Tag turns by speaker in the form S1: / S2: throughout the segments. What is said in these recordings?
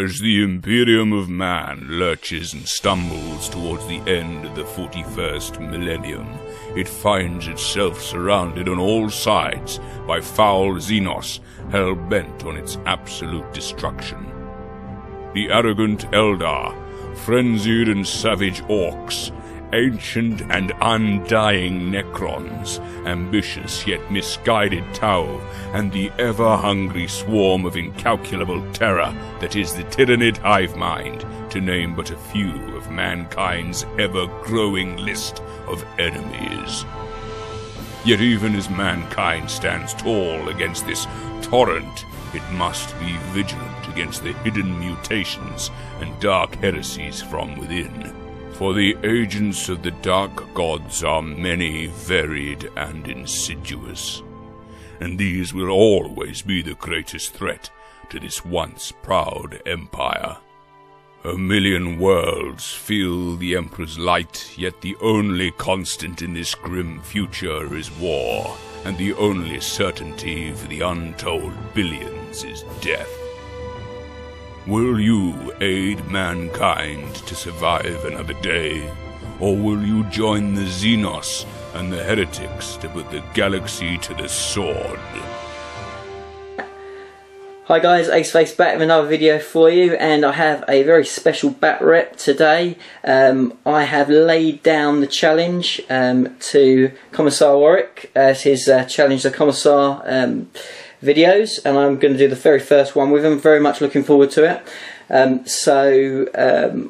S1: As the Imperium of Man lurches and stumbles towards the end of the 41st millennium, it finds itself surrounded on all sides by foul Xenos, hell-bent on its absolute destruction. The arrogant Eldar, frenzied and savage orcs, ancient and undying Necrons, ambitious yet misguided Tau, and the ever-hungry swarm of incalculable terror that is the Tyrannid hive mind, to name but a few of mankind's ever-growing list of enemies. Yet even as mankind stands tall against this torrent, it must be vigilant against the hidden mutations and dark heresies from within. For the agents of the Dark Gods are many, varied, and insidious, and these will always be the greatest threat to this once proud empire. 1,000,000 worlds feel the Emperor's light, yet the only constant in this grim future is war, and the only certainty for the untold billions is death. Will you aid mankind to survive another day, or will you join the Xenos and the heretics to put the galaxy to the sword?
S2: Hi guys, Aceface back with another video for you, and I have a very special batrep today. I have laid down the challenge to Commissar Warwick as his challenge the Commissar videos, and I'm going to do the very first one with him. Very much looking forward to it.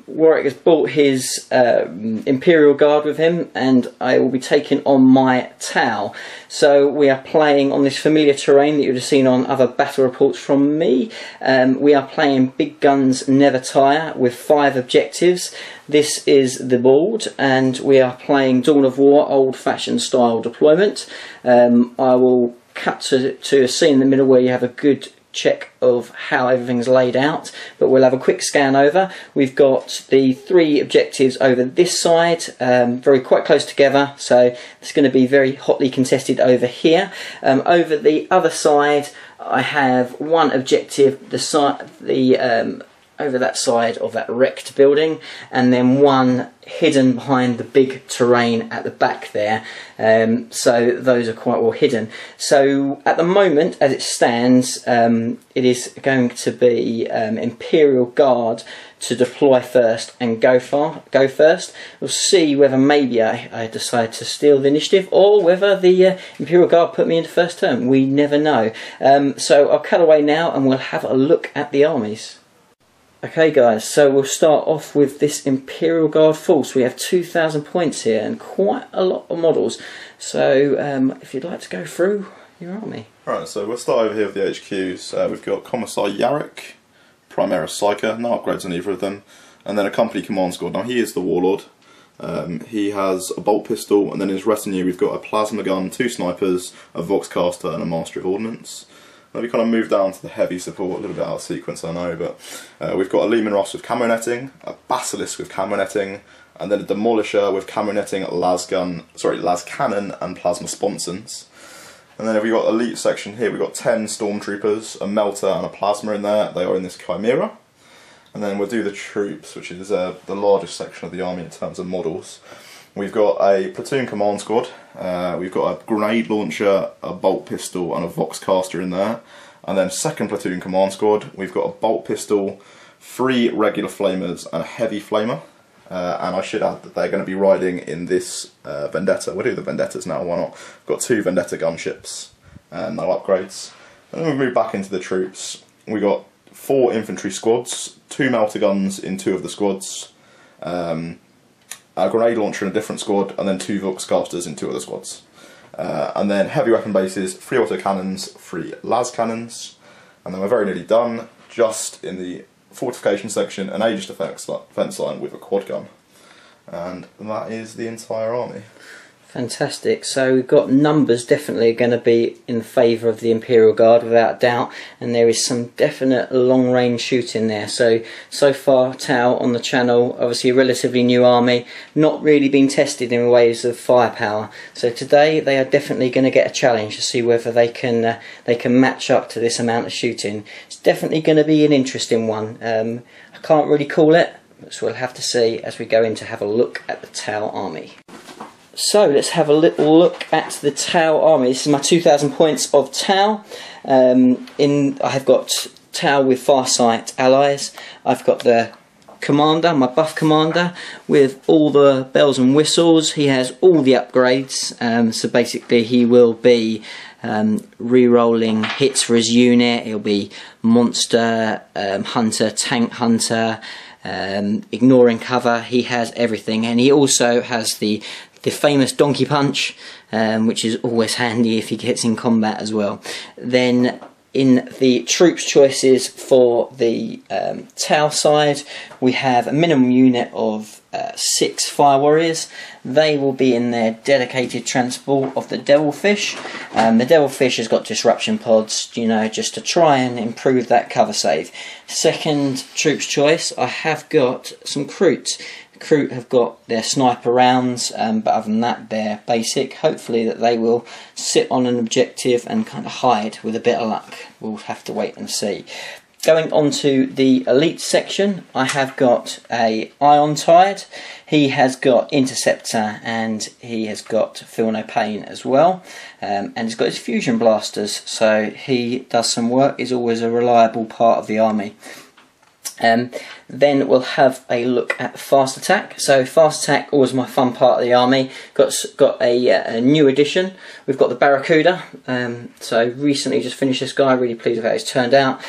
S2: Warwick has brought his Imperial Guard with him, and I will be taking on my Tau. So we are playing on this familiar terrain that you've seen on other battle reports from me. We are playing Big Guns Never Tire with 5 objectives. This is the board, and we are playing Dawn of War old-fashioned style deployment. I will cut to a scene in the middle where you have a good check of how everything's laid out, but we'll have a quick scan over. We've got the 3 objectives over this side, quite close together, so it's going to be very hotly contested over here. Over the other side I have 1 objective, over that side of that wrecked building, and then 1 hidden behind the big terrain at the back there. So those are quite well hidden. So at the moment, as it stands, it is going to be Imperial Guard to deploy first and go first. We'll see whether maybe I decide to steal the initiative, or whether the Imperial Guard put me into first turn. We never know. So I'll cut away now and we'll have a look at the armies. Okay guys, so we'll start off with this Imperial Guard force. We have 2,000 points here and quite a lot of models. So if you'd like to go through your army.
S3: Right, so we'll start over here with the HQs. We've got Commissar Warwick, Primera Psyker, no upgrades on either of them, and then a company command squad. Now he is the Warlord. He has a bolt pistol, and then in his retinue we've got a plasma gun, 2 snipers, a Voxcaster and a Master of Ordnance. Now we kind of move down to the heavy support, a little bit out of sequence I know, but we've got a Lehman Ross with camo netting, a Basilisk with camo netting, and then a Demolisher with camo netting, las cannon and plasma sponsons. And then we've got elite section here, we've got 10 stormtroopers, a melter and a plasma in there. They are in this Chimera. And then we'll do the troops, which is the largest section of the army in terms of models. We've got a platoon command squad, we've got a grenade launcher, a bolt pistol and a Voxcaster in there. And then second platoon command squad, we've got a bolt pistol, 3 regular flamers and a heavy flamer. And I should add that they're going to be riding in this Vendetta. We'll do the Vendettas now, why not? We've got 2 Vendetta gunships, no upgrades. And then we move back into the troops. We've got 4 infantry squads, 2 melter guns in 2 of the squads, a grenade launcher in a different squad, and then 2 Voxcasters in 2 other squads. And then heavy weapon bases, 3 autocannons, 3 las cannons, and then we're very nearly done. Just in the fortification section, an Aegis defence line with a quad gun. And that is the entire army.
S2: Fantastic. So we've got numbers definitely going to be in favour of the Imperial Guard without doubt, and there is some definite long range shooting there. So far Tau on the channel, obviously a relatively new army, not really been tested in ways of firepower. So today they are definitely going to get a challenge to see whether they can match up to this amount of shooting. It's definitely going to be an interesting one. I can't really call it, so we'll have to see as we go in to have a look at the Tau army. So let's have a little look at the Tau army. This is my 2,000 points of Tau. I have got Tau with Farsight allies. I've got the commander, my buff commander, with all the bells and whistles. He has all the upgrades. So basically he will be re-rolling hits for his unit. He'll be monster, hunter, tank hunter, ignoring cover. He has everything, and he also has the famous donkey punch, which is always handy if he gets in combat as well. Then in the troops choices for the Tau side, we have a minimum unit of 6 fire warriors. They will be in their dedicated transport of the devilfish. The devilfish has got disruption pods, you know, just to try and improve that cover save. Second troops choice, I have got some Kroots. Kroot have got their sniper rounds, but other than that they're basic. Hopefully that they will sit on an objective and kind of hide with a bit of luck. We'll have to wait and see. Going on to the elite section, I have got a Ion Tide. He has got Interceptor and he has got Feel No Pain as well. And he's got his fusion blasters, so he does some work. He's always a reliable part of the army. Then we'll have a look at fast attack. So fast attack, always my fun part of the army. Got a new addition. We've got the Barracuda. So recently just finished this guy. Really pleased with how he's turned out.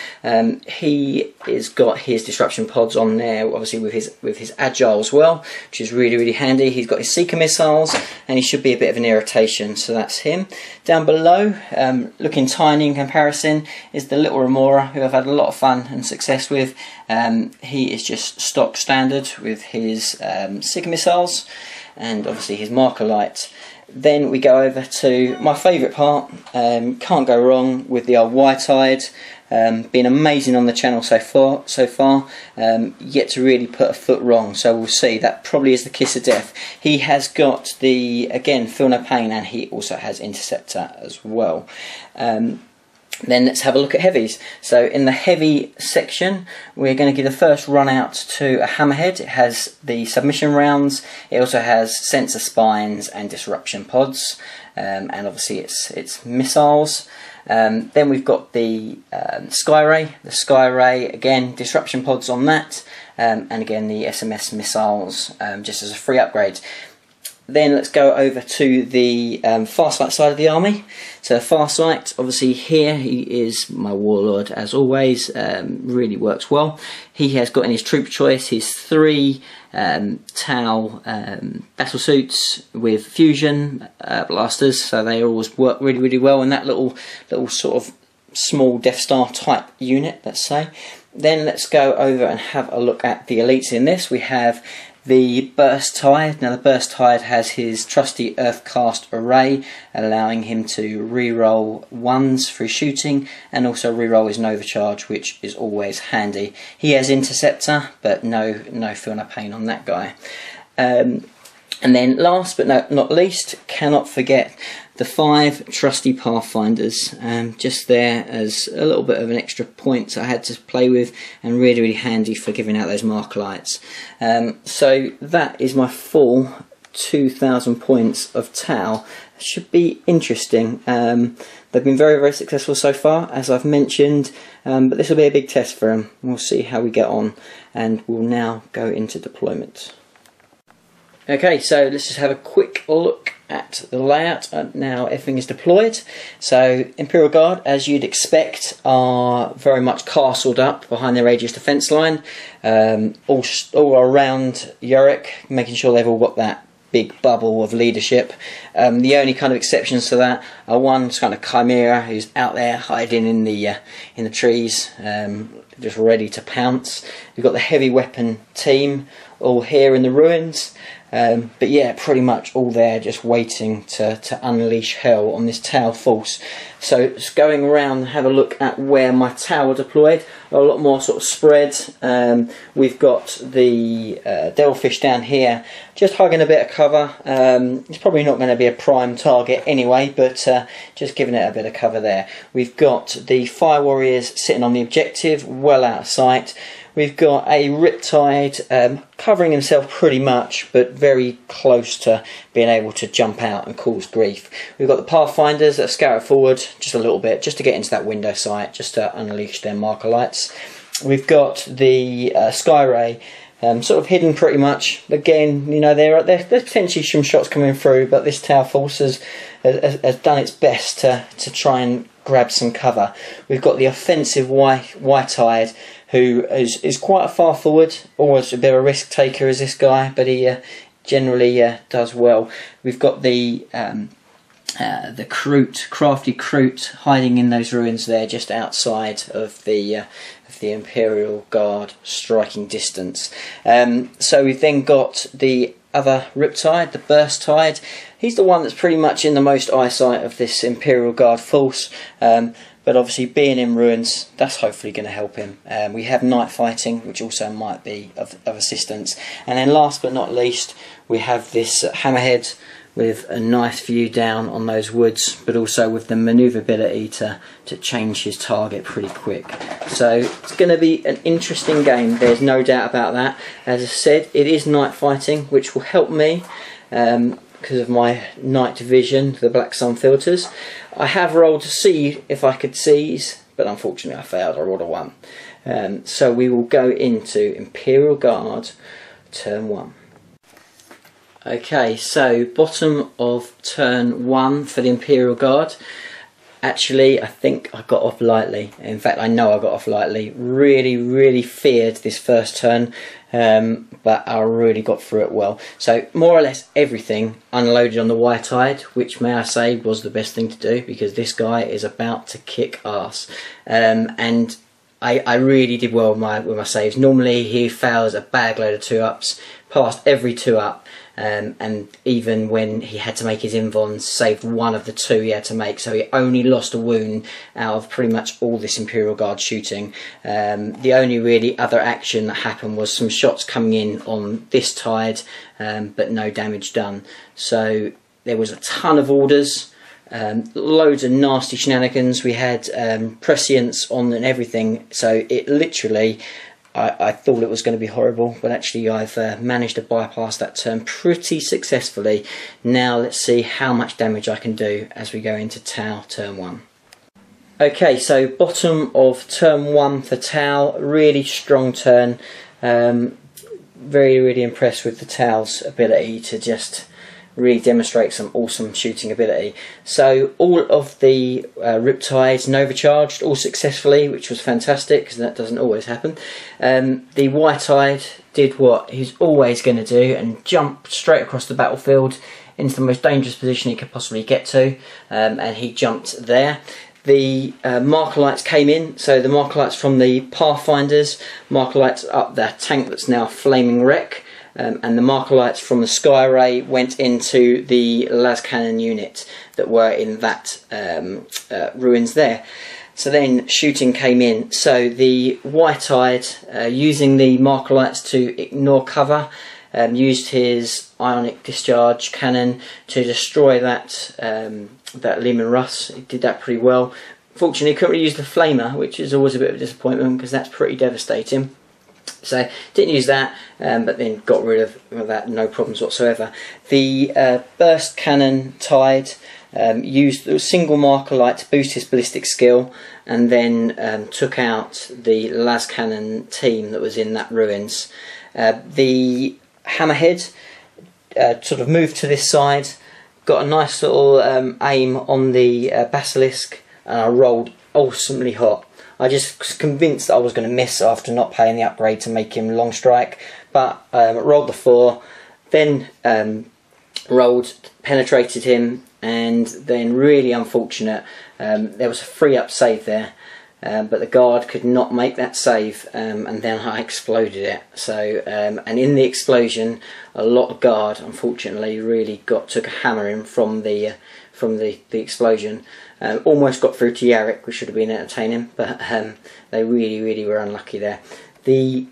S2: He has got his disruption pods on there, obviously with his agile as well, which is really handy. He's got his seeker missiles, and he should be a bit of an irritation. So that's him. Down below, looking tiny in comparison, is the little Remora, who I've had a lot of fun and success with. He is just stock standard with his seeker missiles and obviously his marker lights. Then we go over to my favourite part. Can't go wrong with the old White-Eyed. Been amazing on the channel so far. Yet to really put a foot wrong, so we'll see. That probably is the kiss of death. He has got the, again, Feel No Pain, and he also has Interceptor as well. Then let's have a look at heavies. So in the heavy section, we're going to give the first run out to a Hammerhead. It has the submission rounds. It also has sensor spines and disruption pods, and obviously its missiles. Then we've got the Skyray. The Skyray, again, disruption pods on that, and again the SMS missiles, just as a free upgrade. Then let's go over to the Farsight side of the army. So Farsight, obviously here he is my warlord as always, really works well. He has got in his troop choice his 3 Tau battle suits with fusion blasters, so they always work really well in that little sort of small Death Star type unit, let's say. Then let's go over and have a look at the elites in this. We have the Burst Tide. Now the Burst Tide has his trusty Earthcast array, allowing him to re-roll 1s for his shooting and also re-roll his Nova Charge, which is always handy. He has Interceptor, but no Feel No Pain on that guy. And then last but not least, cannot forget the 5 trusty Pathfinders, just there as a little bit of an extra point I had to play with, and really handy for giving out those mark lights. So that is my full 2,000 points of Tau. Should be interesting. They've been very successful so far, as I've mentioned, but this will be a big test for them. We'll see how we get on, and we'll now go into deployment. Okay, so let's just have a quick look at the layout. Now everything is deployed. So Imperial Guard, as you'd expect, are very much castled up behind their Aegis defence line, all around Warwick, making sure they've all got that big bubble of leadership. The only kind of exceptions to that are one kind of chimera who's out there hiding in the trees, just ready to pounce. We've got the heavy weapon team all here in the ruins. But yeah, pretty much all there, just waiting to unleash hell on this Tau force. So just going around and have a look at where my Tau are deployed. A lot more sort of spread. We've got the devilfish down here, just hugging a bit of cover. It's probably not going to be a prime target anyway, but just giving it a bit of cover there. We've got the fire warriors sitting on the objective, well out of sight. We've got a Riptide covering himself pretty much, but very close to being able to jump out and cause grief. We've got the Pathfinders that are scattered forward just a little bit, just to get into that window sight, just to unleash their marker lights. We've got the Skyray sort of hidden pretty much. Again, you know, there's potentially some shots coming through, but this Tau force has done its best to try and grab some cover. We've got the offensive White-Eyed, who is quite far forward, always a bit of a risk taker is this guy, but he generally does well. We've got the crafty Kroot hiding in those ruins there, just outside of the Imperial Guard striking distance. So we've then got the other Riptide, the Burst Tide. He's the one that's pretty much in the most eyesight of this Imperial Guard force. But obviously being in ruins, that's hopefully going to help him. We have night fighting, which also might be of assistance. And then last but not least, we have this Hammerhead with a nice view down on those woods, but also with the manoeuvrability to change his target pretty quick. So it's going to be an interesting game, there's no doubt about that. As I said, it is night fighting, which will help me because of my night vision, the black sun filters. I have rolled to see if I could seize, but unfortunately I failed. I rolled a 1. So we will go into Imperial Guard turn 1. Okay, so bottom of turn 1 for the Imperial Guard. Actually, I think I got off lightly. In fact, I know I got off lightly. Really feared this first turn, but I really got through it well. So more or less everything unloaded on the White-Eyed, which may I say was the best thing to do, because this guy is about to kick ass. And I really did well with my saves. Normally he fails a bag load of 2-ups, passed every 2-up. And even when he had to make his invons, saved one of the 2 he had to make, so he only lost a wound out of pretty much all this Imperial Guard shooting. The only really other action that happened was some shots coming in on this Tide, but no damage done. So there was a ton of orders, loads of nasty shenanigans. We had prescience on and everything, so it literally, I thought it was going to be horrible, but actually I've managed to bypass that turn pretty successfully. Now let's see how much damage I can do as we go into Tau turn 1. Okay, so bottom of turn 1 for Tau, really strong turn. Really impressed with the Tau's ability to just really demonstrate some awesome shooting ability. So all of the Riptides Nova charged all successfully, which was fantastic because that doesn't always happen. The White-Eyed did what he's always going to do and jump straight across the battlefield into the most dangerous position he could possibly get to, and he jumped there. The marker lights came in, so the marker lights from the Pathfinders, marker lights up the tank that's now flaming wreck. And the marker lights from the Skyray went into the las cannon unit that were in that ruins there. So then shooting came in. So the White-Eyed, using the marker lights to ignore cover, used his ionic discharge cannon to destroy that Lehman Russ. He did that pretty well. Fortunately, he couldn't really use the flamer, which is always a bit of a disappointment because that's pretty devastating. So didn't use that, but then got rid of that, no problems whatsoever. The burst cannon Tide used a single marker light to boost his ballistic skill, and then took out the las cannon team that was in that ruins. The Hammerhead sort of moved to this side, got a nice little aim on the Basilisk, and I rolled awesomely hot. I just was convinced that I was going to miss after not paying the upgrade to make him long strike, but rolled the 4, then penetrated him, and then really unfortunate, there was a 3-up save there. but the guard could not make that save, and then I exploded it. So and in the explosion, a lot of guard unfortunately really took a hammering from the explosion. Almost got through to Yarrick, which should have been entertaining, but they really were unlucky there. The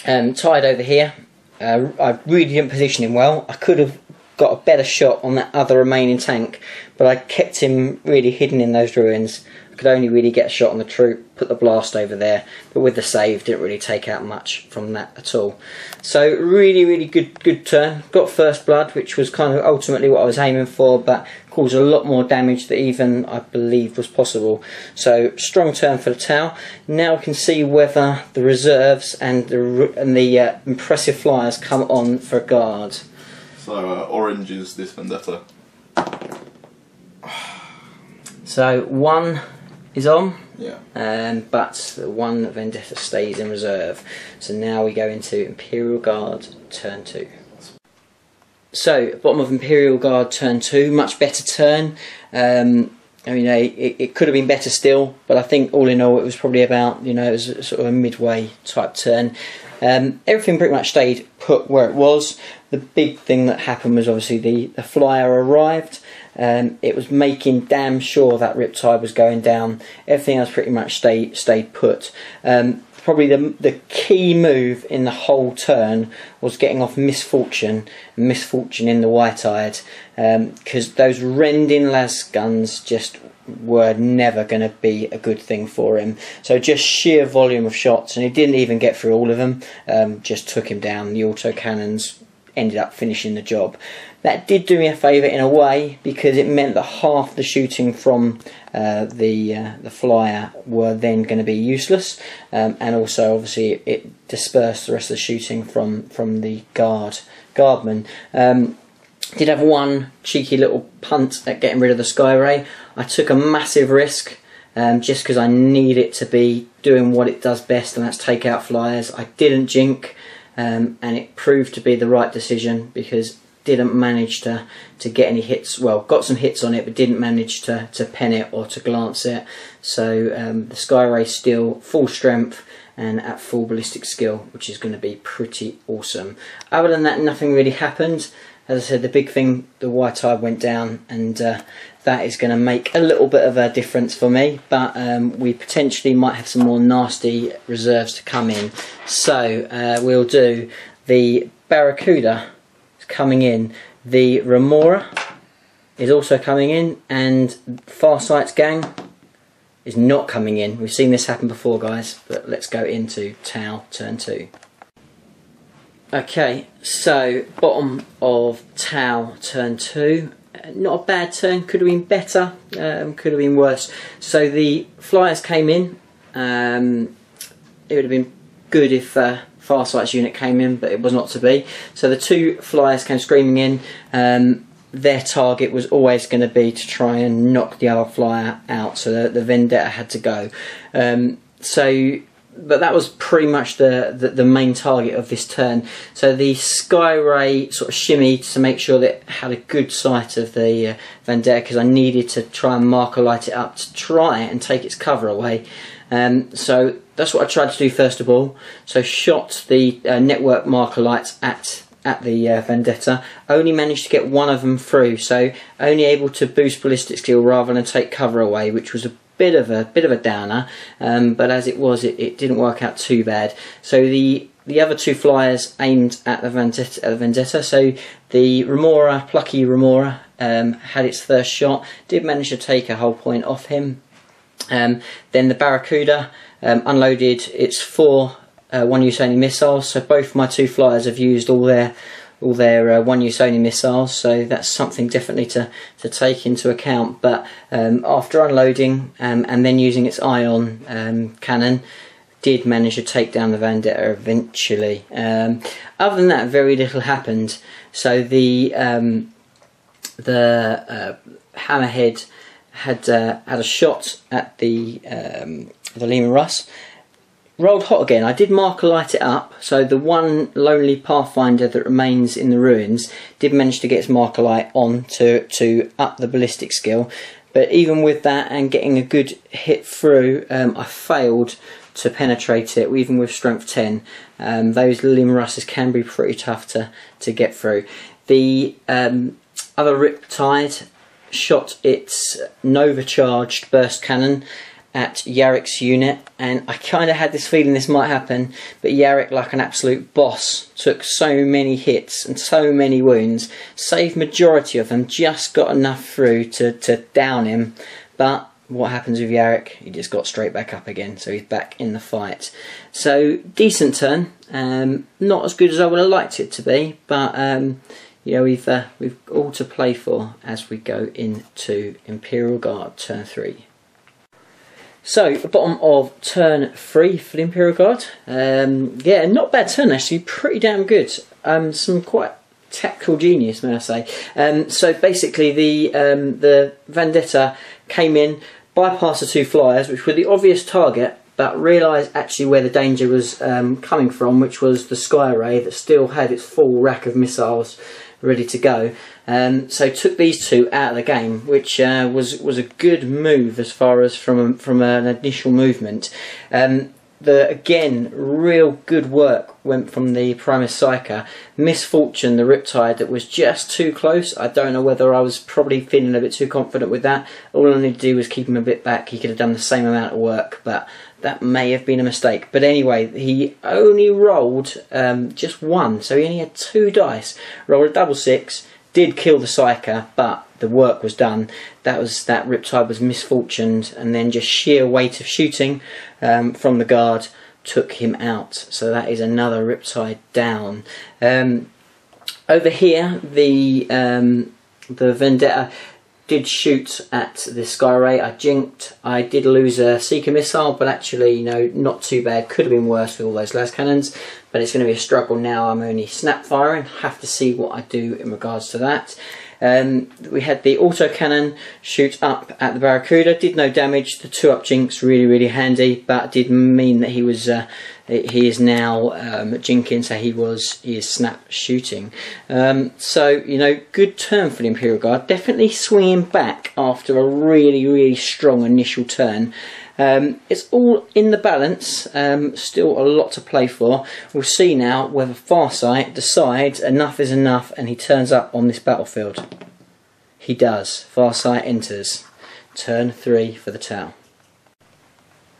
S2: Tide over here, I really didn't position him well. I could have got a better shot on that other remaining tank, but I kept him really hidden in those ruins. I could only really get a shot on the troop, put the blast over there, but with the save didn't really take out much from that at all. So really good turn. Got first blood, which was kind of ultimately what I was aiming for, but caused a lot more damage than even I believed was possible. So strong turn for the Tau. Now we can see whether the reserves and the impressive flyers come on for a guard.
S3: So orange is this Vendetta.
S2: So one is on,
S3: yeah,
S2: but the one Vendetta stays in reserve. So now we go into Imperial Guard turn 2. So bottom of Imperial Guard turn 2, much better turn. I mean, it could have been better still, but I think all in all it was probably about, it was sort of a midway type turn. Everything pretty much stayed put where it was. The big thing that happened was obviously the flyer arrived. It was making damn sure that Riptide was going down. Everything else pretty much stayed put. Probably the key move in the whole turn was getting off Misfortune in the White-Eyed, because those rending las guns just were never going to be a good thing for him. So just sheer volume of shots, and he didn't even get through all of them, just took him down. The autocannons ended up finishing the job. That did do me a favour in a way, because it meant that half the shooting from the flyer were then going to be useless, and also obviously it dispersed the rest of the shooting from the guardman. Did have one cheeky little punt at getting rid of the Skyray. I took a massive risk, just because I need it to be doing what it does best, and that's take out flyers. I didn't jink, and it proved to be the right decision, because didn't manage to get any hits. Well, got some hits on it, but didn't manage to pen it or to glance it. So the Skyray still full strength and at full ballistic skill, which is going to be pretty awesome. Other than that, nothing really happened. As I said, the big thing, the White-Eyed went down, and that is going to make a little bit of a difference for me, but we potentially might have some more nasty reserves to come in. So we'll do the Barracuda coming in, the Remora is also coming in, and Farsight's gang is not coming in. We've seen this happen before, guys, but let's go into Tau turn 2. Okay, so bottom of Tau turn 2. Not a bad turn, could have been better, could have been worse. So the flyers came in. It would have been good if Farsight's unit came in, but it was not to be. So the two flyers came screaming in. Their target was always going to be to try and knock the other flyer out, so the Vendetta had to go. But that was pretty much the main target of this turn. So the Skyray sort of shimmied to make sure that it had a good sight of the Vendetta, because I needed to try and marker light it up to try and take its cover away. So that's what I tried to do first of all. So shot the network marker lights at the Vendetta. Only managed to get one of them through, so only able to boost ballistic skill rather than take cover away, which was a bit of a downer. But as it was, it didn't work out too bad. So the other two flyers aimed at the Vendetta. So the Remora, plucky Remora, had its first shot. Did manage to take a whole point off him. Then the Barracuda unloaded its 4 one-use only missiles. So both my two flyers have used all their one-use only missiles. So that's something definitely to take into account. But after unloading and then using its ion cannon, did manage to take down the Vendetta eventually. Other than that, very little happened. So the Hammerhead had a shot at the Lehman Russ, rolled hot again. I did marker light it up, so the one lonely pathfinder that remains in the ruins did manage to get its marker light on to up the ballistic skill. But even with that and getting a good hit through, I failed to penetrate it, even with strength 10. Those limb russes can be pretty tough to get through. The other Riptide shot its Nova charged burst cannon at Yarrick's unit, and I kind of had this feeling this might happen, but Yarrick, like an absolute boss, took so many hits and so many wounds, saved majority of them, just got enough through to down him. But what happens with Yarrick? He just got straight back up again, so he's back in the fight. So decent turn, not as good as I would have liked it to be, but you know, we've all to play for as we go into Imperial Guard turn 3. So, the bottom of turn 3 for the Imperial Guard. Yeah, not bad turn actually, pretty damn good. Some quite tactical genius, may I say. So basically the Vendetta came in, bypassed the 2 flyers, which were the obvious target, but realised actually where the danger was coming from, which was the Sky Ray that still had its full rack of missiles ready to go. So took these 2 out of the game, which was a good move as far as from an initial movement. Again, real good work went from the Primus Psyker. Misfortune, the Riptide, that was just too close. I don't know whether I was probably feeling a bit too confident with that. All I needed to do was keep him a bit back. He could have done the same amount of work, but that may have been a mistake. But anyway, he only rolled just 1, so he only had 2 dice. Rolled a double 6, did kill the Psyker, but the work was done. That Riptide was misfortuned, and then just sheer weight of shooting from the guard took him out. So that is another Riptide down. Over here, the Vendetta did shoot at the Sky Ray. I jinked. I did lose a Seeker missile, but actually, you know, not too bad. Could have been worse with all those las cannons, but it's going to be a struggle now. I'm only snap firing. Have to see what I do in regards to that. We had the autocannon shoot up at the Barracuda. Did no damage. The 2-up jinx really handy, but did mean that he was he is now jinking, so he is snap shooting. So you know, good turn for the Imperial Guard. Definitely swinging back after a really strong initial turn. It's all in the balance, still a lot to play for. We'll see now whether Farsight decides enough is enough and he turns up on this battlefield. He does. Farsight enters. Turn 3 for the Tau.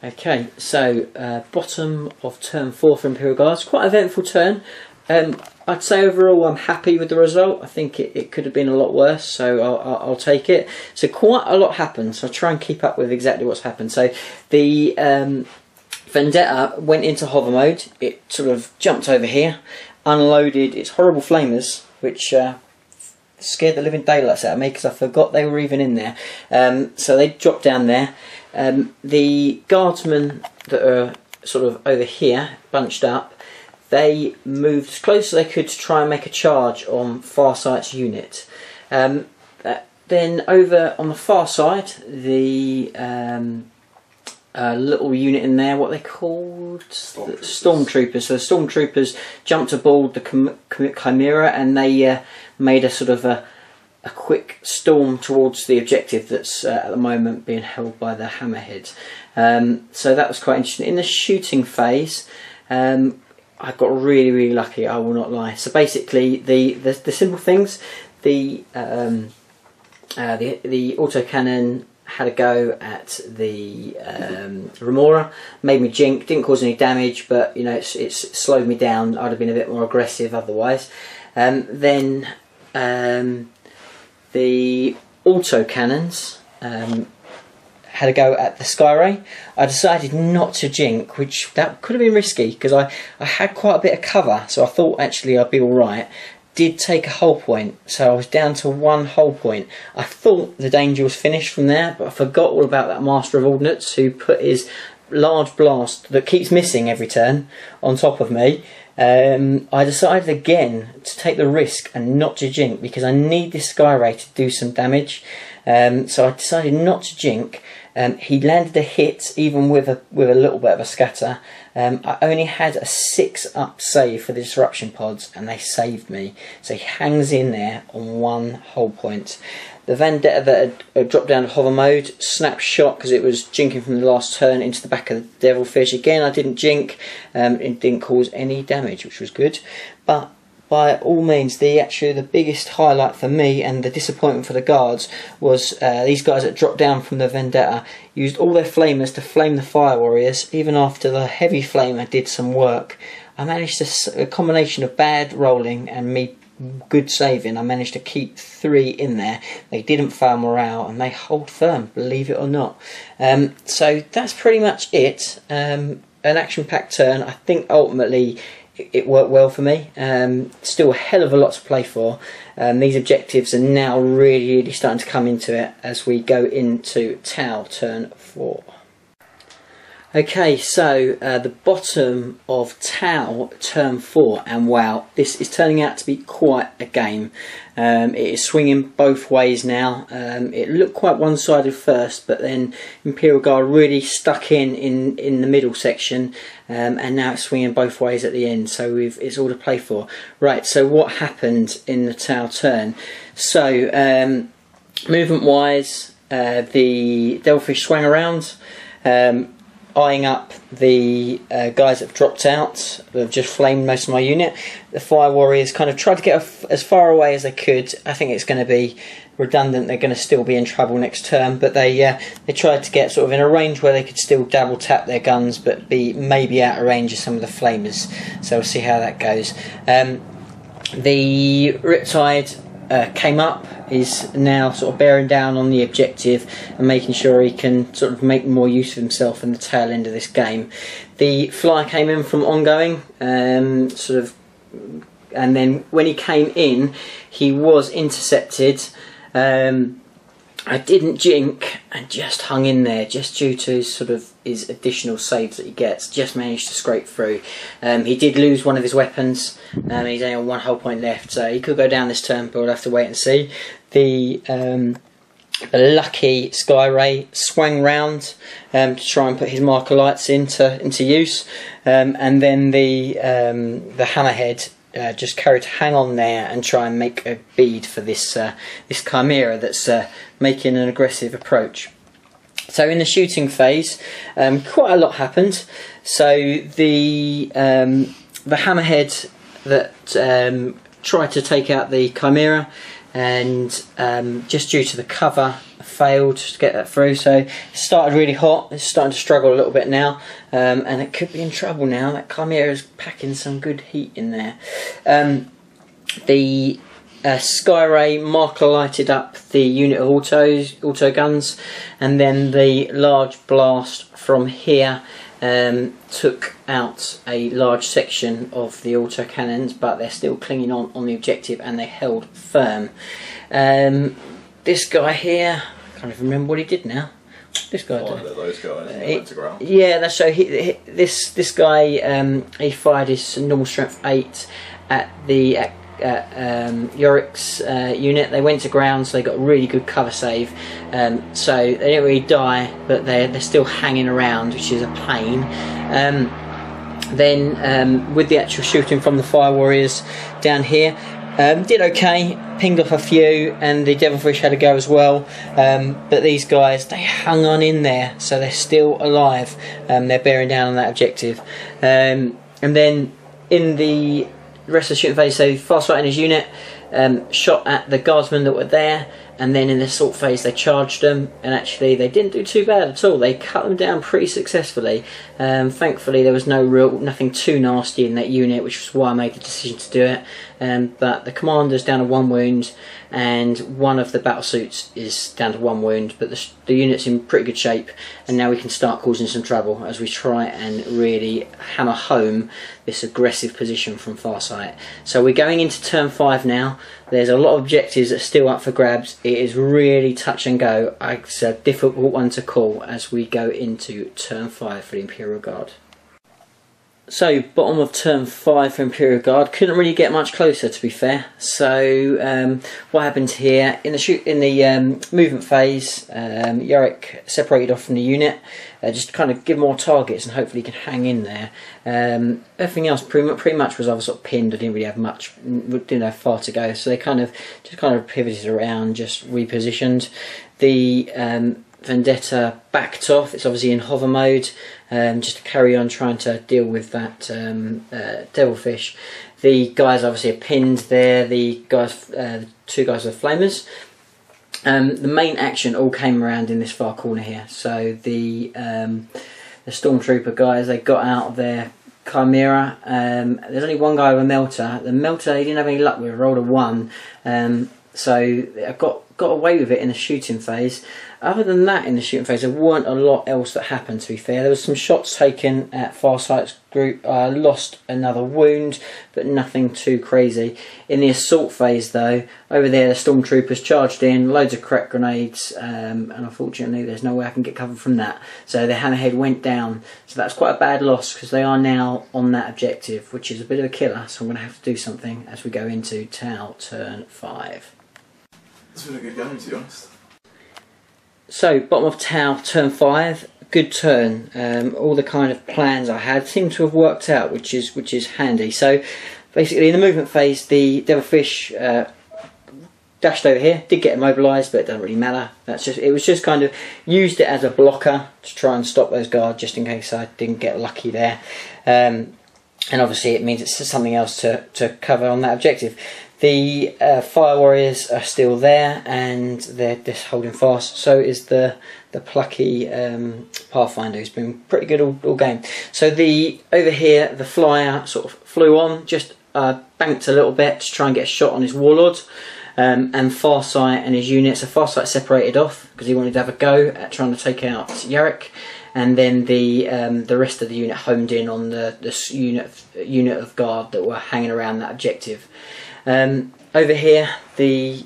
S2: Okay, so bottom of turn 4 for Imperial Guards. Quite an eventful turn. I'd say overall I'm happy with the result. I think it could have been a lot worse, so I'll take it. So quite a lot happened, so I'll try and keep up with exactly what's happened. So the Vendetta went into hover mode. It sort of jumped over here, unloaded its horrible flamers, which scared the living daylights out of me because I forgot they were even in there. So they dropped down there. The guardsmen that are sort of over here, bunched up, they moved as close as they could to try and make a charge on Farsight's unit. Then over on the far side, the little unit in there, what they called? Stormtroopers. So the Stormtroopers jumped aboard the Chimera and they made a sort of a quick storm towards the objective that's at the moment being held by the Hammerhead. So that was quite interesting. In the shooting phase, I got really lucky, I will not lie. So basically the simple things, the autocannon had a go at the Remora, made me jink, didn't cause any damage, but you know it's slowed me down. I'd have been a bit more aggressive otherwise. Then the autocannons had a go at the Skyray. I decided not to jink, which that could have been risky because I had quite a bit of cover, so I thought actually I'd be alright. Did take a hull point, so I was down to 1 hull point. I thought the danger was finished from there, but I forgot all about that Master of Ordnance who put his large blast that keeps missing every turn on top of me. I decided again to take the risk and not to jink because I need this Skyray to do some damage. So I decided not to jink. He landed a hit, even with a little bit of a scatter. I only had a 6-up save for the disruption pods, and they saved me. So he hangs in there on 1 hull point. The Vendetta that had dropped down to hover mode, snapshot because it was jinking from the last turn into the back of the Devilfish. Again, I didn't jink. It didn't cause any damage, which was good. But by all means, the biggest highlight for me and the disappointment for the guards was these guys that dropped down from the Vendetta used all their flamers to flame the Fire Warriors. Even after the heavy flamer did some work, I managed a combination of bad rolling and me good saving. I managed to keep 3 in there. They didn't fail morale and they hold firm, believe it or not. So that's pretty much it. An action-packed turn. I think ultimately it worked well for me. Still a hell of a lot to play for. These objectives are now really starting to come into it as we go into Tau turn 4. Okay, so the bottom of Tau turn 4, and wow, this is turning out to be quite a game. It is swinging both ways now. It looked quite one-sided first, but then Imperial Guard really stuck in the middle section, and now it's swinging both ways at the end. So it's all to play for. Right. So what happened in the Tau turn? So movement-wise, the Devilfish swung around. Eyeing up the guys that have dropped out, that have just flamed most of my unit. The Fire Warriors kind of tried to get as far away as they could. I think it's going to be redundant. They're going to still be in trouble next turn, but they tried to get sort of in a range where they could still double tap their guns, but be maybe out of range of some of the flamers. So we'll see how that goes. The Riptide came up, is now sort of bearing down on the objective and making sure he can sort of make more use of himself in the tail end of this game. The Flyer came in from ongoing, and then when he came in, he was intercepted. I didn't jink and just hung in there, just due to his additional saves that he gets. Just managed to scrape through. He did lose one of his weapons. He's only on 1 hull point left, so he could go down this turn, but we'll have to wait and see. The lucky Sky Ray swung round to try and put his marker lights into use, and then the Hammerhead just carried to hang on there and try and make a bead for this Chimera that's making an aggressive approach. So in the shooting phase, quite a lot happened. So the Hammerhead that tried to take out the Chimera, and just due to the cover, failed to get that through. So it started really hot. It's starting to struggle a little bit now, and it could be in trouble now. That Chimera is packing some good heat in there. The Sky Ray marker lighted up the unit of auto guns, and then the large blast from here took out a large section of the auto cannons, but they're still clinging on the objective and they held firm. This guy here, I can't even remember what he did now. This guy did. Those guys went to ground. Yeah, that's so. This guy he fired his normal strength 8 at the Yorick's unit. They went to ground, so they got a really good cover save. So they didn't really die, but they're still hanging around, which is a pain. Then with the actual shooting from the Fire Warriors down here, did okay, pinged off a few, and the Devilfish had a go as well. But these guys, they hung on in there, so they're still alive. They're bearing down on that objective. And then in the rest of the shooting phase, so Fast Fight and his unit shot at the guardsmen that were there, and then in the assault phase they charged them, and actually they didn't do too bad at all. They cut them down pretty successfully. Thankfully there was nothing too nasty in that unit, which was why I made the decision to do it. But the commander's down to 1 wound, and one of the battle suits is down to 1 wound, but the unit's in pretty good shape, and now we can start causing some trouble as we try and really hammer home this aggressive position from Farsight. So we're going into turn 5 now. There's a lot of objectives that are still up for grabs. It is really touch and go. It's a difficult one to call as we go into turn 5 for the Imperial Guard. So, bottom of turn 5 for Imperial Guard. Couldn't really get much closer, to be fair. So, what happened here in the movement phase? Warwick separated off from the unit, just to kind of give more targets and hopefully he can hang in there. Everything else pretty much was either sort of pinned. I didn't really have much, didn't have far to go. So they just kind of pivoted around, just repositioned. The Vendetta backed off. It's obviously in hover mode, just to carry on trying to deal with that devilfish. The guys obviously are pinned there. The guys, the two guys with flamers. The main action all came around in this far corner here. So the stormtrooper guys, they got out of their Chimera. There's only one guy with a melter. The melter he didn't have any luck with. Rolled a 1. So I got away with it in the shooting phase. Other than that, in the shooting phase, there weren't a lot else that happened, to be fair. There was some shots taken at Farsight's group. I lost another wound, but nothing too crazy. In the assault phase, though, over there, the stormtroopers charged in, loads of crack grenades, and unfortunately, there's no way I can get cover from that. So the hammerhead went down. So that's quite a bad loss, because they are now on that objective, which is a bit of a killer. So I'm going to have to do something as we go into Tau turn 5.
S3: It's been a good game, to be honest.
S2: So, bottom of Tau, turn 5, good turn. All the kind of plans I had seem to have worked out, which is handy. So, basically, in the movement phase, the devilfish dashed over here. Did get immobilised, but it doesn't really matter. It was just kind of used it as a blocker to try and stop those guards, just in case I didn't get lucky there. And obviously, it means it's something else to cover on that objective. The fire warriors are still there, and they're just holding fast. So is the plucky Pathfinder, who's been pretty good all game. So over here, the flyer sort of flew on, just banked a little bit to try and get a shot on his warlord. And Farsight and his units. So Farsight separated off because he wanted to have a go at trying to take out Warwick. And then the rest of the unit homed in on this unit of guard that were hanging around that objective. Over here, the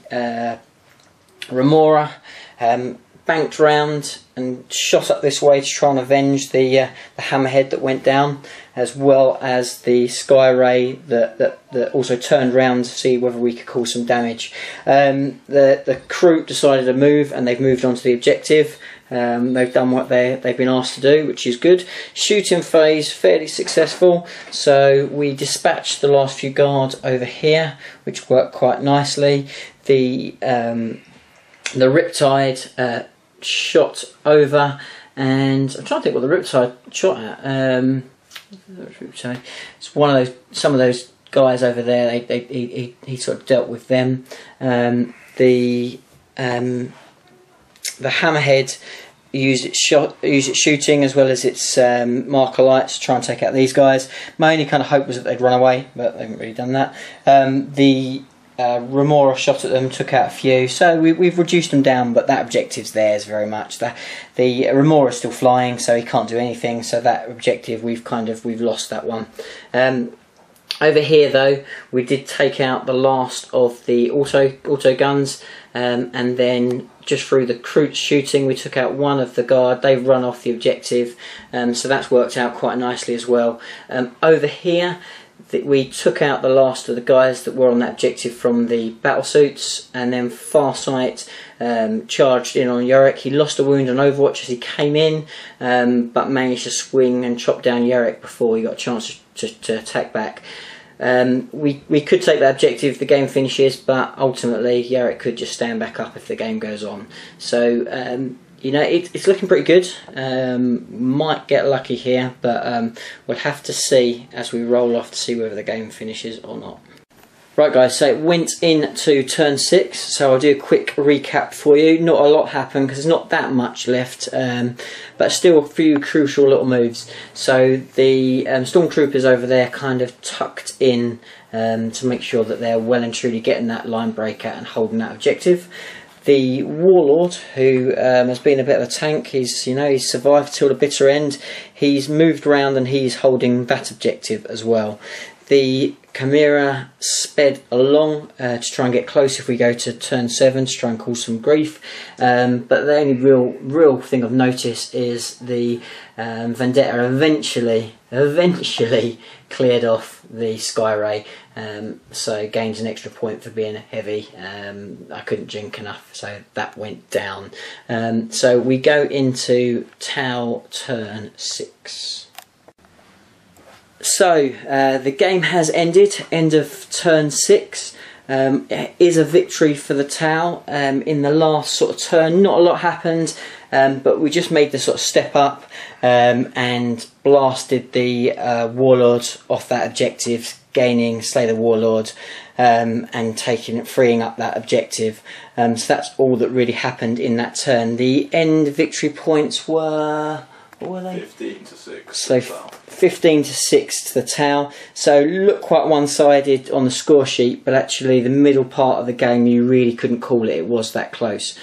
S2: Remora banked round and shot up this way to try and avenge the hammerhead that went down, as well as the sky ray that also turned round to see whether we could cause some damage. The crew decided to move, and they've moved on to the objective. They've done what they've been asked to do, which is good. Shooting phase fairly successful, so we dispatched the last few guards over here, which worked quite nicely. The Riptide shot over, and I'm trying to think what the Riptide shot at. It's one of some of those guys over there. He sort of dealt with them. The hammerhead used its shooting as well as its marker lights to try and take out these guys. My only kind of hope was that they'd run away, but they haven't really done that. The Remora shot at them, took out a few, so we've reduced them down, but that objective's theirs very much. The Remora's still flying, so he can't do anything, so that objective we've lost that one. Over here though, we did take out the last of the auto guns, and then just through the crew shooting we took out one of the guard. They've run off the objective, so that's worked out quite nicely as well. Over here we took out the last of the guys that were on that objective from the battle suits, and then Farsight charged in on Warwick. He lost a wound on Overwatch as he came in, but managed to swing and chop down Warwick before he got a chance to attack back. We could take that objective if the game finishes, but ultimately Warwick could just stand back up if the game goes on. So you know, it's looking pretty good. Might get lucky here, but we'll have to see as we roll off to see whether the game finishes or not. Right guys, so it went into turn 6, so I'll do a quick recap for you. Not a lot happened because there's not that much left, but still a few crucial little moves. So the stormtroopers over there kind of tucked in to make sure that they're well and truly getting that line break out and holding that objective. The Warlord, who has been a bit of a tank, he's survived till the bitter end. He's moved around and he's holding that objective as well. The Chimera sped along to try and get close if we go to turn 7 to try and cause some grief, but the only real thing of notice is the Vendetta eventually cleared off the Skyray, so gains an extra point for being heavy. I couldn't jink enough, so that went down. So we go into Tau turn 6. So the game has ended, end of turn 6. It is a victory for the Tau. In the last sort of turn, not a lot happened, but we just made the sort of step up and blasted the Warlord off that objective, gaining Slay the Warlord and freeing up that objective. So that's all that really happened in that turn. The end victory points were... what were they?
S3: 15 to 6.
S2: So 15 to 6 to the Tau. So looked quite one-sided on the score sheet, but actually the middle part of the game you really couldn't call it. It was that close.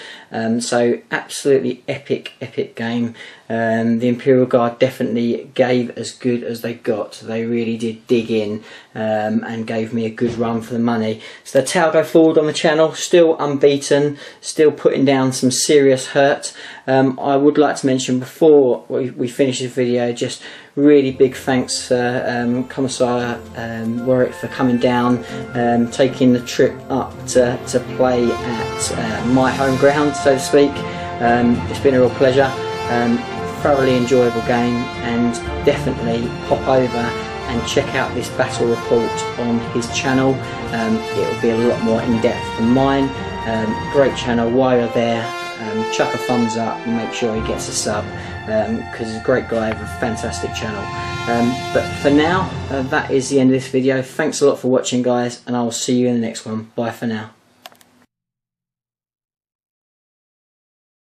S2: So absolutely epic game. The Imperial Guard definitely gave as good as they got. They really did dig in and gave me a good run for the money. So the Tau go forward on the channel, still unbeaten, still putting down some serious hurt. I would like to mention before we finish this video, just really big thanks to Commissar Warwick for coming down, taking the trip up to play at my home ground, so to speak. It's been a real pleasure. Thoroughly enjoyable game, and definitely hop over and check out this battle report on his channel. It will be a lot more in depth than mine. Great channel. While you're there, chuck a thumbs up and make sure he gets a sub, because he's a great guy with a fantastic channel. But for now, that is the end of this video. Thanks a lot for watching, guys, and I will see you in the next one. Bye for now.